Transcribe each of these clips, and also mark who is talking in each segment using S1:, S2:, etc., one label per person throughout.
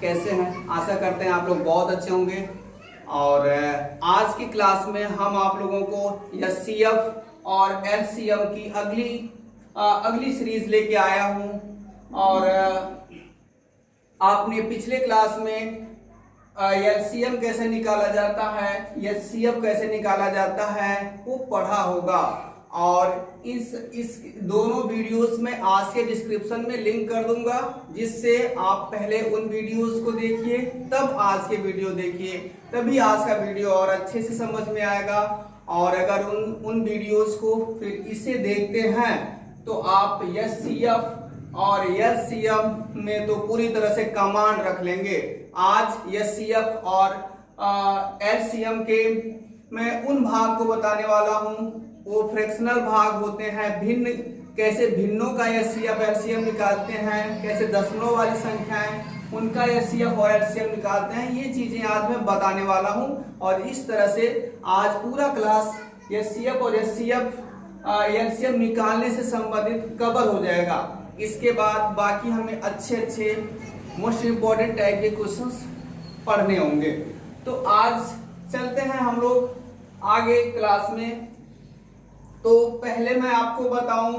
S1: कैसे हैं? आशा करते हैं आप लोग बहुत अच्छे होंगे। और आज की क्लास में हम आप लोगों को एचसीएफ और एलसीएम की अगली सीरीज लेके आया हूं। और आपने पिछले क्लास में एलसीएम कैसे निकाला जाता है, एचसीएफ कैसे निकाला जाता है वो पढ़ा होगा। और इस दोनों वीडियोस में आज के डिस्क्रिप्शन में लिंक कर दूंगा, जिससे आप पहले उन वीडियोस को देखिए तब आज के वीडियो देखिए, तभी आज का वीडियो और अच्छे से समझ में आएगा। और अगर उन वीडियोस को फिर इसे देखते हैं तो आप एचसीएफ और एलसीएम में तो पूरी तरह से कमांड रख लेंगे। आज एचसीएफ और एलसीएम के मैं उन भाग को बताने वाला हूं, वो फ्रैक्शनल भाग होते हैं, भिन्न, कैसे भिन्नों का एचसीएफ एलसीएम निकालते हैं, कैसे दशमलव वाली संख्याएं उनका एचसीएफ और एलसीएम निकालते हैं। ये चीजें आज मैं बताने वाला हूं। और इस तरह से आज पूरा क्लास एचसीएफ और एलसीएम निकालने से संबंधित कवर हो जाएगा। इसके बाद बाकी हमें अच्छे मोस्ट इंपॉर्टेंट टाइप के क्वेश्चंस पढ़ने होंगे। तो आज चलते हैं हम लोग आगे क्लास में। तो पहले मैं आपको बताऊं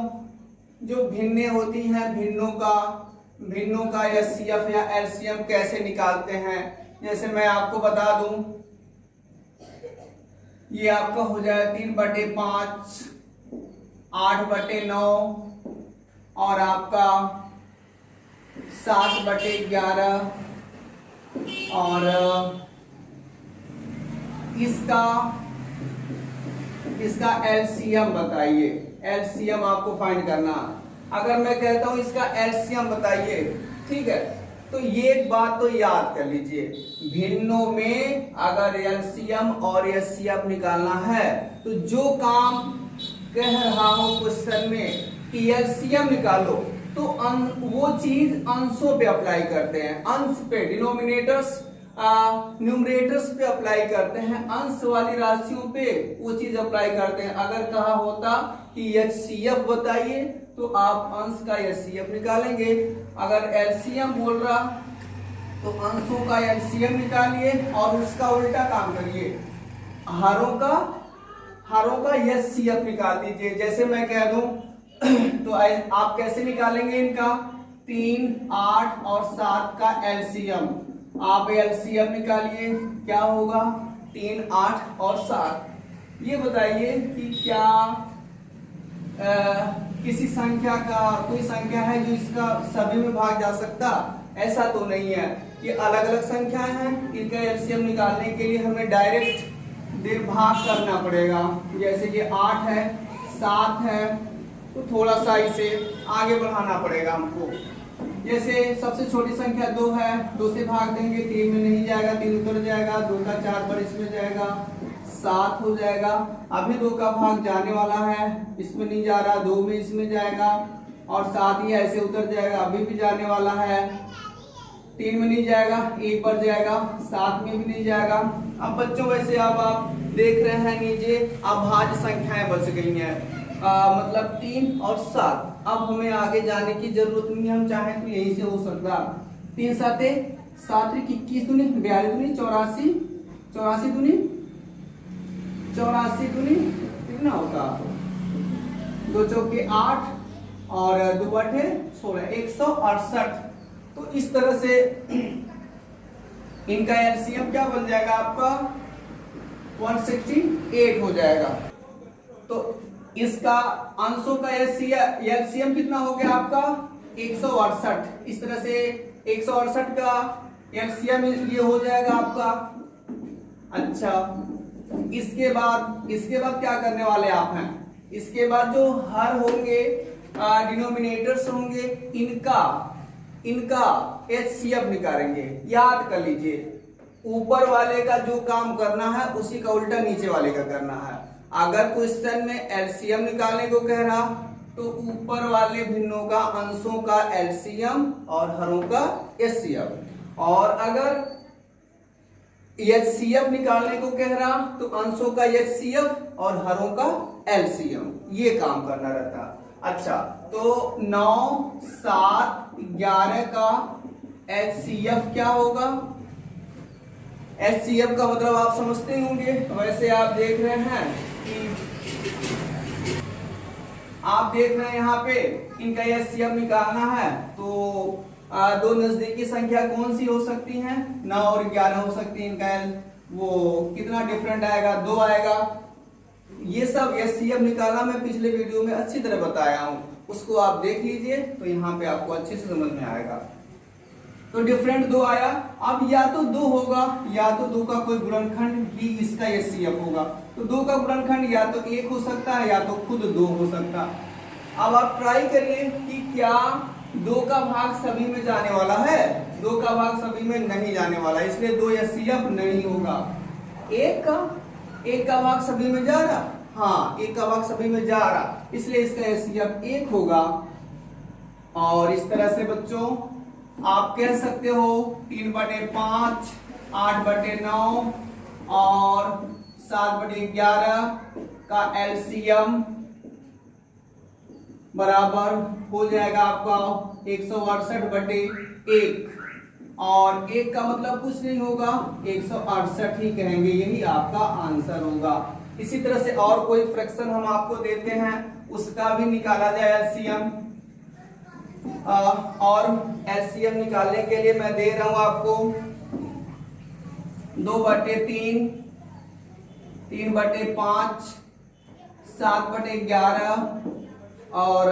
S1: जो भिन्नें होती हैं, भिन्नों का एचसीएफ या एलसीएम कैसे निकालते हैं। जैसे मैं आपको बता दूं, ये आपका हो जाए 3/5, 8/9 और आपका 7/11। और इसका एलसीएम बताइए, एलसीएम आपको फाइंड करना। अगर मैं कहता हूं इसका एलसीएम बताइए, ठीक है, तो ये एक बात तो याद कर लीजिए, भिन्नों में अगर एलसीएम और एचसीएफ निकालना है तो जो काम कह रहा हूं क्वेश्चन में कि एलसीएम निकालो, तो वो चीज अंशों पे अप्लाई करते हैं, अंश पे, डिनोमिनेटर्स न्यूमरेटर्स पे अप्लाई करते हैं, अंश वाली राशियों पे वो चीज अप्लाई करते हैं। अगर कहा होता कि एचसीएफ बताइए तो आप अंश का एचसीएफ निकालेंगे। अगर एलसीएम बोल रहा तो अंशों का एलसीएम निकालिए और उसका उल्टा काम करिए, हारों का एचसीएफ निकाल दीजिए। जैसे मैं कह दूं तो आप कैसे निकालेंगे इनका 3, 8 और 7 का एलसीएम। आप एलसीएम निकालिए, क्या होगा 3, 8 और 7। ये बताइए कि क्या किसी संख्या का कोई संख्या है जो इसका सभी में भाग जा सकता? ऐसा तो नहीं है। ये अलग अलग संख्याएं हैं, इनका एलसीएम निकालने के लिए हमें डायरेक्ट भाग करना पड़ेगा। जैसे कि 8 है, 7 है, तो थोड़ा सा इसे आगे बढ़ाना पड़ेगा हमको। जैसे सबसे छोटी संख्या 2 है, 2 से भाग देंगे, 3 में नहीं जाएगा, 3 उतर जाएगा, 2 का 4 पर इसमें जाएगा, 7 हो जाएगा। अभी 2 का भाग जाने वाला है, इसमें नहीं जा रहा, 2 में इसमें जाएगा और 7 ही ऐसे उतर जाएगा, अभी भी जाने वाला है, 3 में नहीं जाएगा, 1 पर जाएगा, 7 में भी नहीं जाएगा। अब बच्चों वैसे अब आप देख रहे हैं नीचे अभाज्य संख्याएं बच गई हैं, मतलब 3 और 7। अब हमें आगे जाने की जरूरत नहीं, हम चाहें तो यही से हो सकता। 3 7 7 21 दूनी 42 दूनी 84, 84 दूनी 84 दूनी कितना होगा, 2 चौके 8 और 2 बटे 16, 168। तो इस तरह से इनका एलसीएम क्या बन जाएगा आपका 168 हो जाएगा। तो इसका अंशों का एलसीएम कितना हो गया आपका 168। इस तरह से 168 का एलसीएम ये हो जाएगा आपका। अच्छा, इसके बाद क्या करने वाले आप हैं, इसके बाद जो हर होंगे, डिनोमिनेटर्स होंगे, इनका एचसीएफ निकालेंगे। याद कर लीजिए, ऊपर वाले का जो काम करना है उसी का उल्टा नीचे वाले का करना है। अगर क्वेश्चन में एलसीएम निकालने को कह रहा तो ऊपर वाले भिन्नों का अंशों का एलसीएम और हरों का एचसीएफ, और अगर एचसीएफ निकालने को कह रहा तो अंशों का एचसीएफ और हरों का एलसीएम, ये काम करना रहता। अच्छा, तो 9, 7, 11 का HCF क्या होगा? HCF का मतलब आप समझते होंगे। वैसे आप देख रहे हैं कि आप देख रहे हैं यहाँ पे इनका HCF निकालना है, तो दो नजदीकी संख्या कौन सी हो सकती हैं? 9 और 11 हो सकती है। इनका वो कितना डिफरेंट आएगा? 2 आएगा। ये सब HCF निकालना मैं पिछले वीडियो में अच्छी तरह बताया हूं, उसको आप देख लीजिए तो यहाँ पे आपको अच्छे से समझ में आएगा। तो डिफरेंट 2 आया। अब या तो 2 होगा या तो 2 का कोई गुणनखंड ही इसका HCF होगा। तो 2 का गुणनखंड या तो 1 हो सकता है या तो खुद 2 हो सकता है। अब आप ट्राई करिए कि क्या 2 का भाग सभी में जाने वाला है? 2 का भाग सभी में नहीं जाने वाला, इसलिए 2 HCF नहीं होगा। 1 का भाग सभी में जा रहा, हाँ 1 का भाग सभी में जा रहा, इसलिए इसका HCF 1 होगा। और इस तरह से बच्चों आप कह सकते हो 3/5, 8/9 और 7/11 का LCM बराबर हो जाएगा आपका 168/1। और 1 का मतलब कुछ नहीं होगा, 168 ही कहेंगे, यही आपका आंसर होगा। इसी तरह से और कोई फ्रैक्शन हम आपको देते हैं, उसका भी निकाला जाए LCM। और LCM निकालने के लिए मैं दे रहा हूं आपको 2/3, 3/5, 7/11 और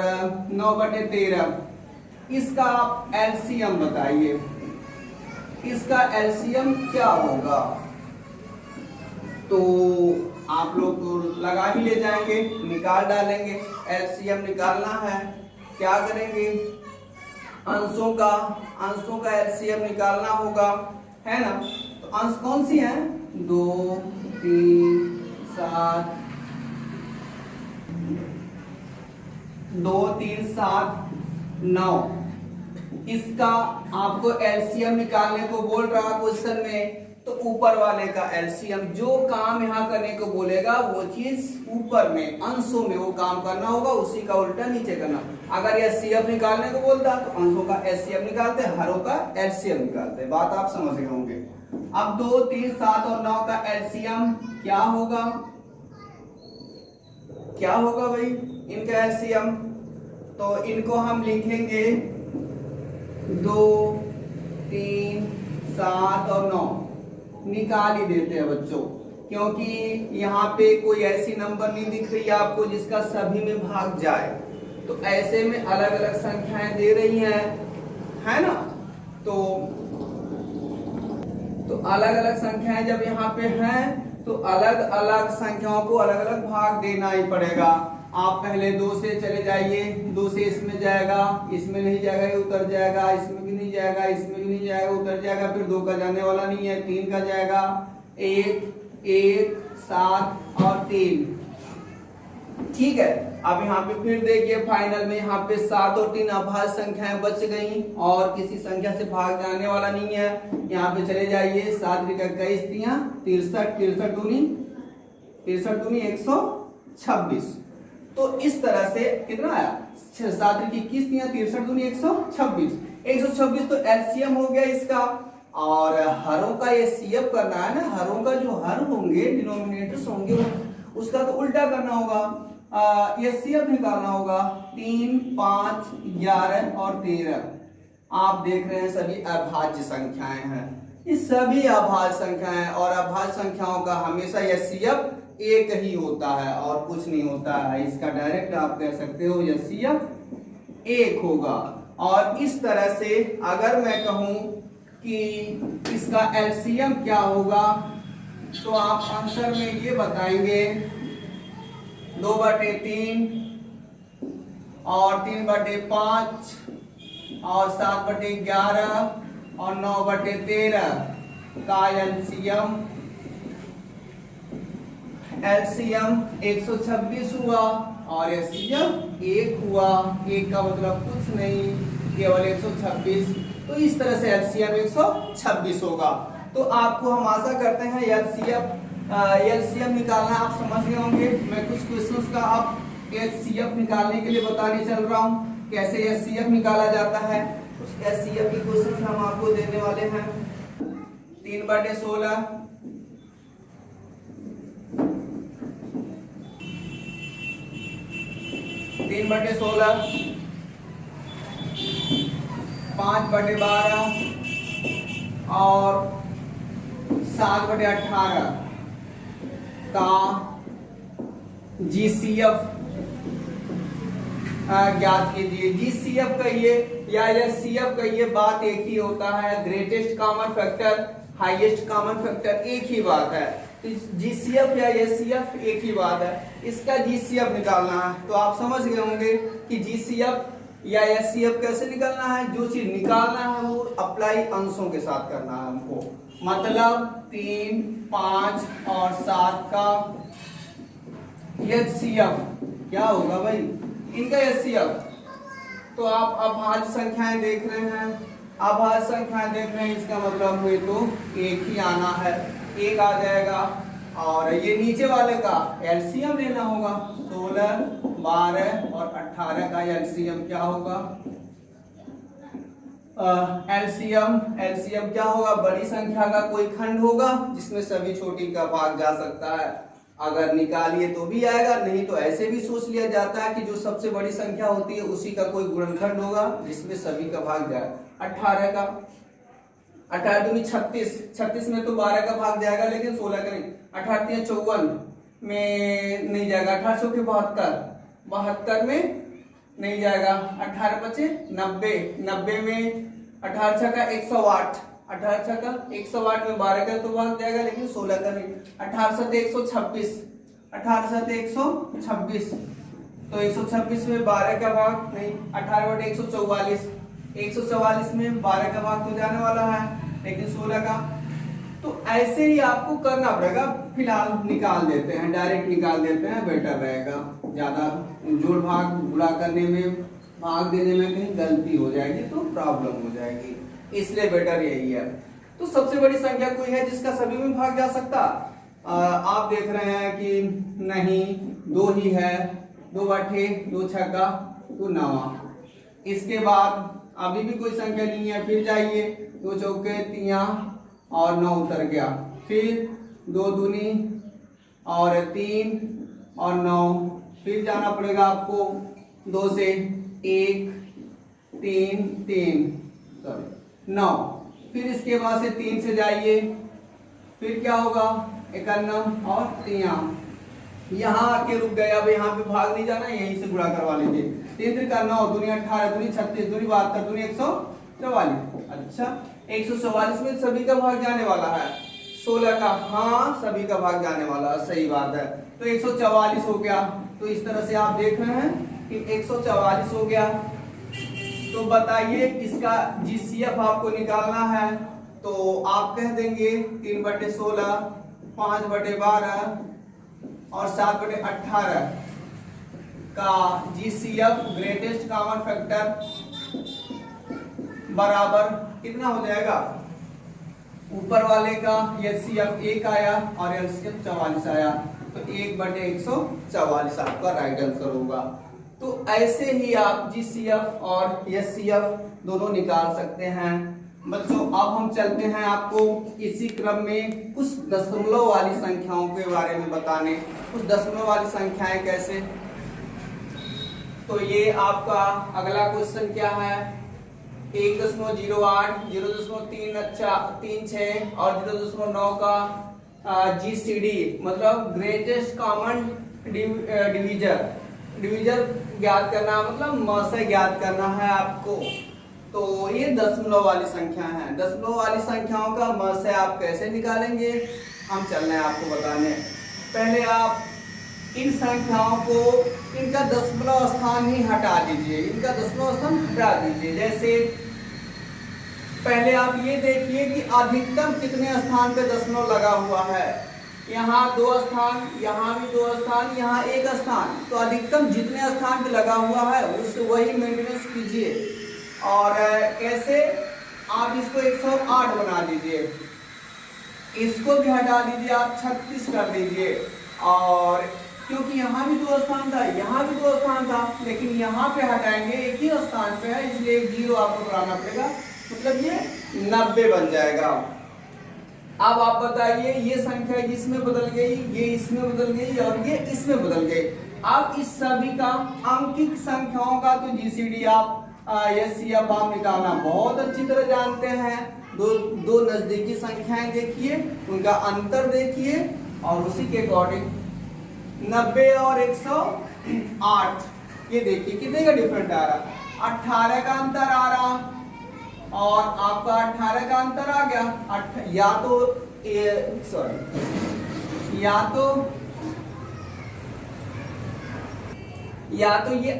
S1: 9/13। इसका आप LCM बताइए, इसका LCM क्या होगा? तो आप लोग तो लगा ही ले जाएंगे, निकाल डालेंगे। LCM निकालना है, क्या करेंगे? अंशों का LCM निकालना होगा, है ना? तो अंश कौन सी है? 2, 3, 7, 9। इसका आपको LCM निकालने को बोल रहा क्वेश्चन में, तो ऊपर वाले का LCM, जो काम यहाँ करने को बोलेगा वो चीज ऊपर में अंशों में वो काम करना होगा, उसी का उल्टा नीचे करना। अगर HCF निकालने को बोलता तो अंशों का HCF निकालते, हरों का LCM निकालते। बात आप समझ गए होंगे। अब 2, 3, 7 और 9 का LCM क्या होगा? क्या होगा भाई इनका LCM? तो इनको हम लिखेंगे 2, 3, 7 और 9 निकाल ही देते हैं बच्चों, क्योंकि यहाँ पे कोई ऐसी नंबर नहीं दिख रही है आपको जिसका सभी में भाग जाए। तो ऐसे में अलग अलग संख्याएं दे रही हैं, है ना? तो अलग अलग संख्याएं जब यहाँ पे हैं तो अलग अलग संख्याओं को अलग अलग भाग देना ही पड़ेगा। आप पहले 2 से चले जाइए, 2 से इसमें जाएगा, इसमें नहीं जाएगा, ये उतर जाएगा, इसमें भी नहीं जाएगा, इसमें भी नहीं जाएगा, उतर जाएगा। फिर 2 का जाने वाला नहीं है, 3 का जाएगा, 1, 1, 7 और 3। ठीक है। अब यहाँ पे फिर देखिए फाइनल में यहाँ पे 7 और 3 अभाज्य संख्याएं बच गई और किसी संख्या से भाग जाने वाला नहीं है। यहाँ पे चले जाइए, 7 × 21 = 63, 63 दूनी 126। तो इस तरह से कितना आया? 7 × 21 = 63 दूनी 126। 126 तो LCM हो गया इसका। और हरों का ये CF करना है ना, हरों का जो हर होंगे, डिनोमिनेटर्स होंगे, उसका तो उल्टा करना होगा, ये CF निकालना होगा। 3, 5, 11 और 13 आप देख रहे हैं सभी अभाज्य संख्याएं हैं। ये सभी अभाज्य संख्याएं और अभाज्य संख्याओं का हमेशा HCF 1 ही होता है और कुछ नहीं होता है। इसका डायरेक्ट आप कह सकते हो HCF 1 होगा। और इस तरह से अगर मैं कहूं कि इसका LCM क्या होगा, तो आप आंसर में ये बताएंगे 2/3 और 3/5 और 7/11 और 9/13 का LCM 126 हुआ और HCF 1 हुआ। 1 का मतलब कुछ नहीं, केवल 126। तो इस तरह से LCM 126 होगा। तो आपको हम आशा करते हैं LCM निकालना आप समझ गए होंगे। मैं कुछ क्वेश्चंस का आप HCF निकालने के लिए बताने चल रहा हूं, कैसे HCF निकाला जाता है। उस एचसीएफ की क्वेश्चन हम आपको देने वाले हैं। 3/16 3/16 5/12 और 7/18 का जीसीएफ ज्ञात कीजिए। जीसीएफ कहिए या एचसीएफ कहिए, बात एक ही होता है। Greatest common factor, highest common factor एक ही बात है। जीसीएफ या एचसीएफ एक ही बात है। इसका जीसीएफ निकालना है तो आप समझ गए होंगे कि जीसीएफ या एचसीएफ कैसे निकालना है। जो चीज निकालना है वो अप्लाई अंशों के साथ करना है हमको, मतलब 3, 5 और 7 का एचसीएफ क्या होगा भाई, इनका एचसीएफ। तो आप अभाज्य संख्याएं देख रहे हैं, अभाज्य संख्याएं देख रहे हैं, इसका मतलब हुए तो एक ही आना है, एक आ जाएगा। और ये नीचे वाले का एलसीएम लेना होगा। 16, 12 और 18 का एलसीएम क्या होगा? एलसीएम क्या होगा? बड़ी संख्या का कोई खंड होगा जिसमें सभी छोटी का भाग जा सकता है। अगर निकालिए तो भी आएगा, नहीं तो ऐसे भी सोच लिया जाता है कि जो सबसे बड़ी संख्या होती है उसी का कोई गुणनखंड होगा जिसमें सभी का भाग जाए। 18 का 18 दूनी 36, 36 में तो 12 का भाग जाएगा लेकिन 16 का नहीं। 18 3 54 में नहीं जाएगा। 18 चौके 72, 72 में नहीं जाएगा। 18 5 90, 90 में 18 छक्का 108, 18 छक्का 108 में 12 का तो भाग जाएगा लेकिन 16 का नहीं। 18 7 126, 18 7 126 तो 126 में 12 का भाग नहीं। 18 बटे 144, 144 में 12 का भाग तो जाने वाला है लेकिन 16 का। तो ऐसे ही आपको करना पड़ेगा। फिलहाल निकाल देते हैं, डायरेक्ट निकाल देते हैं, बेटर रहेगा। ज्यादा जोड़ भाग गुणा करने में, भाग देने में कहीं गलती हो जाएगी तो प्रॉब्लम हो जाएगी, इसलिए बेटर यही है। तो सबसे बड़ी संख्या कोई है जिसका सभी में भाग जा सकता? आप देख रहे हैं कि नहीं, 2 ही है। 2 8 2 छक्का 2 9। इसके बाद अभी भी कोई संख्या नहीं है, फिर जाइए 2 चौके 3 और 9 उतर गया। फिर 2 दूनी और 3 और 9, फिर जाना पड़ेगा आपको 2 से 1 3 3 9। फिर इसके बाद से 3 से जाइए, फिर क्या होगा 51 और 3 यहाँ आके रुक गए। अब यहाँ पे भाग नहीं जाना, यहीं से गुणा करवा लीजिए। 3 3 का 9 दूनी 18 दूनी 36 दूनी 72 दूनी 144। अच्छा 144 में सभी का भाग जाने वाला है। 16 का हाँ सभी का भाग जाने वाला है, सही बात है। तो 144 हो गया। तो इस तरह से आप देख रहे हैं कि 144 हो गया। तो बताइए इसका जीसीएफ आपको निकालना है तो आप कह देंगे 3/16, 5/12 और 7/18 का जीसीएफ ग्रेटेस्ट कॉमन फैक्टर बराबर कितना हो जाएगा? ऊपर वाले का एचसीएफ 1 आया और एलसीएम 44 आया, तो 1/144 आपका राइट आंसर होगा। तो ऐसे ही आप जीसीएफ और एचसीएफ दोनों निकाल सकते हैं। बच्चों अब हम चलते हैं आपको इसी क्रम में कुछ दशमलव वाली संख्याओं के बारे में बताने। कुछ दशमलव वाली संख्याएं कैसे, तो ये आपका अगला क्वेश्चन क्या है? 1.08, 0.36 और 0.9 का जीसीडी मतलब ग्रेटेस्ट कॉमन डिवीजर ज्ञात करना, मतलब म से ज्ञात करना है आपको। तो ये दशमलव वाली संख्या है। दशमलव वाली संख्याओं का म से आप कैसे निकालेंगे, हम चल रहे हैं आपको बताने। पहले आप इन संख्याओं को, इनका दशमलव स्थान ही हटा दीजिए, इनका दशमलव स्थान हटा दीजिए। जैसे पहले आप ये देखिए कि अधिकतम कितने स्थान पे दशमलव लगा हुआ है। यहाँ 2 स्थान, यहाँ भी 2 स्थान, यहाँ 1 स्थान। तो अधिकतम जितने स्थान पे लगा हुआ है उससे वही मेंटेनेंस कीजिए। और कैसे, आप इसको 108 बना दीजिए, इसको भी हटा दीजिए, आप 36 कर दीजिए। और क्योंकि यहाँ भी 2 स्थान था, यहाँ भी 2 स्थान था, लेकिन यहाँ पे हटाएंगे, एक ही स्थान पे है, इसलिए 0 आपको बढ़ाना पड़ेगा, मतलब ये 90 बन जाएगा। अब आप बताइए, ये संख्या इसमें बदल गई, ये इसमें बदल गई और ये इसमें बदल गई। अब इस सभी का अंकित संख्याओं का तो जीसीडी आप एचसीएफ आप निकालना बहुत अच्छी तरह जानते हैं। दो नजदीकी संख्याएं देखिए, उनका अंतर देखिए और उसी के अकॉर्डिंग 90 और 108 ये देखिए कितने का डिफरेंट आ रहा, 18 का अंतर आ रहा और आपका 18 का अंतर आ गया। या तो ये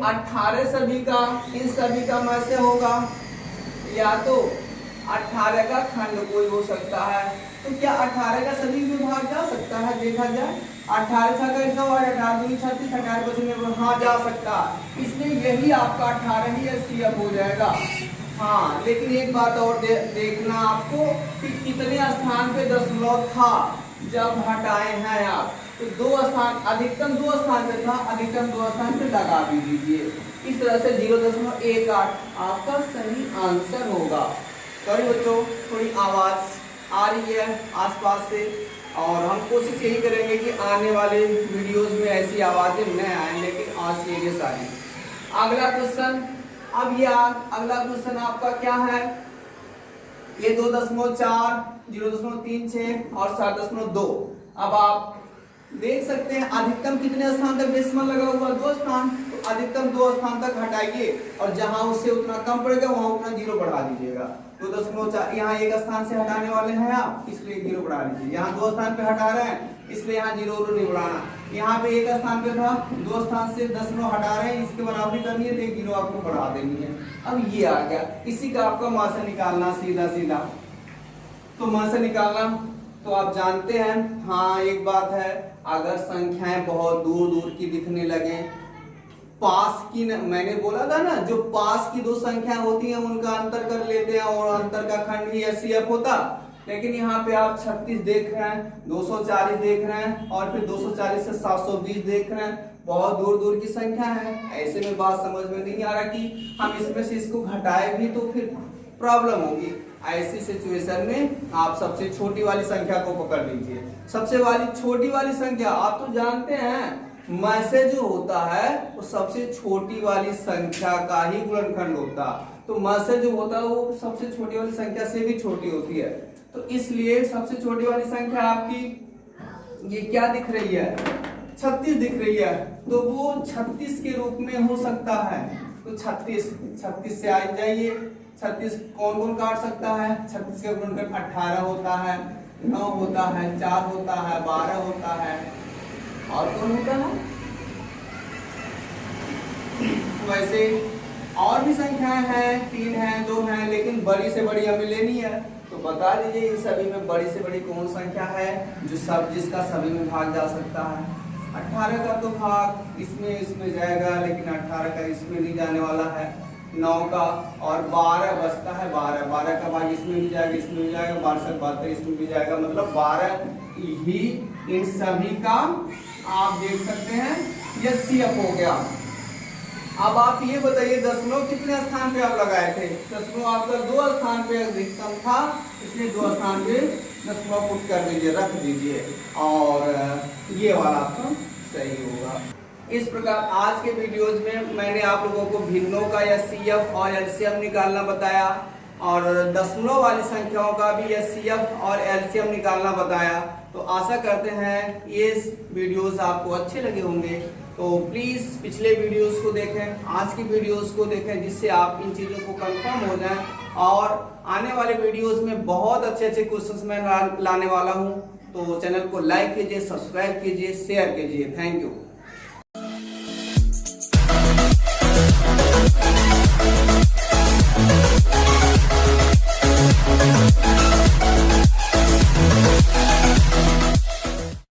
S1: 18 सभी का इन सभी का में से होगा, या तो 18 का खंड कोई हो सकता है। तो क्या 18 का सभी में भाग जा सकता है? देखा जाए 18 छक्का 108, 18 दूनी 36, 18 25 हाँ जा सकता है, इसलिए यही आपका 18 ही एचसीएफ हो जाएगा। हाँ, लेकिन एक बात और देखना आपको कि कितने स्थान पे दशमलव था जब हटाए हैं आप, तो 2 स्थान, अधिकतम 2 स्थान पे था, अधिकतम 2 स्थान पे लगा भी दीजिए। इस तरह से 0.18 आपका सही आंसर होगा। सॉरी बच्चों, थोड़ी आवाज आ रही है आसपास से और हम कोशिश यही करेंगे कि आने वाले वीडियोस में ऐसी आवाजें न आए, लेकिन आज सीरियस आ रही। अगला क्वेश्चन, अब ये अगला क्वेश्चन आपका क्या है, ये 2.4, 0.36 और 7.2। अब आप देख सकते हैं अधिकतम कितने स्थान तक डेसिमल लगा हुआ, 2 स्थान, तो अधिकतम 2 स्थान तक हटाइए और जहां उससे उतना कम पड़ेगा वहां उतना 0 बढ़ा दीजिएगा। 2.4 यहाँ 1 स्थान से हटाने वाले हैं आप, इसलिए 0 बढ़ा लीजिए। यहाँ 2 स्थान पे हटा रहे हैं, इसलिए यहाँ 0 नहीं बढ़ाना। यहाँ पे 1 स्थान पे था, 2 स्थान से 10 हटा रहे हैं, इसके बराबरी करनी है तो 1 0 आपको बढ़ा देनी है। अब ये आ गया, इसी का आपका मान से निकालना सीधा सीधा। तो मान से निकालना तो आप जानते हैं। हाँ, एक बात है, अगर संख्याएं बहुत दूर दूर की दिखने लगे, पास की मैंने बोला था ना, जो पास की 2 संख्या होती हैं उनका अंतर कर लेते हैं और अंतर का खंड ही एचसीएफ होता। लेकिन यहाँ पे आप 36 देख रहे हैं, 240 देख रहे हैं और फिर 240 से 720 देख रहे हैं, बहुत दूर दूर की संख्या है। ऐसे में बात समझ में नहीं आ रहा कि हम इसमें से इसको घटाए भी तो फिर प्रॉब्लम होगी। ऐसी सिचुएशन में आप सबसे छोटी वाली संख्या को पकड़ लीजिए। सबसे छोटी वाली संख्या आप तो जानते हैं, में से जो होता है वो सबसे छोटी वाली संख्या का ही गुणनखंड होता, तो में से जो होता है वो सबसे छोटी वाली संख्या से भी छोटी होती है। तो इसलिए सबसे छोटी वाली संख्या आपकी ये क्या दिख रही है, 36 दिख रही है, तो वो 36 के रूप में हो सकता है। तो 36 से आ जाइए, 36 कौन कौन काट सकता है, 36 का गुणनखंड 18 होता है, 9 होता है, 4 होता है, 12 होता है और कौन होता है। वैसे और भी संख्याएं हैं, 3 हैं, 2 हैं, लेकिन बड़ी से बड़ी हमें लेनी है। तो बता दीजिए इन सभी में बड़ी से बड़ी कौन संख्या है जो जिसका सभी में भाग जा सकता है। 18 का तो भाग इसमें जाएगा, लेकिन 18 का इसमें नहीं जाने वाला है। 9 का और 12 बचता है, 12 का भाग इसमें भी जाएगा, इसमें भी जाएगा, 12 से 72 इसमें भी जाएगा, मतलब 12 ही इन सभी का आप देख सकते हैं एचसीएफ हो गया। अब आप ये बताइए दशमलव कितने स्थान पे आप लगाए थे, दशमलव आपका 2 स्थान पे अधिकतम था, इसलिए 2 स्थान पे दशमलव पुट कर दीजिए, रख दीजिए और ये वाला आपका सही होगा। इस प्रकार आज के वीडियोज में मैंने आप लोगों को भिन्नों का एचसीएफ और एलसीएम निकालना बताया और दशमलव वाली संख्याओं का भी एचसीएफ और एलसीएम निकालना बताया। तो आशा करते हैं ये वीडियोस आपको अच्छे लगे होंगे। तो प्लीज़ पिछले वीडियोस को देखें, आज की वीडियोस को देखें, जिससे आप इन चीज़ों को कंफर्म हो जाएं। और आने वाले वीडियोस में बहुत अच्छे अच्छे क्वेश्चंस मैं लाने वाला हूं। तो चैनल को लाइक कीजिए, सब्सक्राइब कीजिए, शेयर कीजिए। Thank you.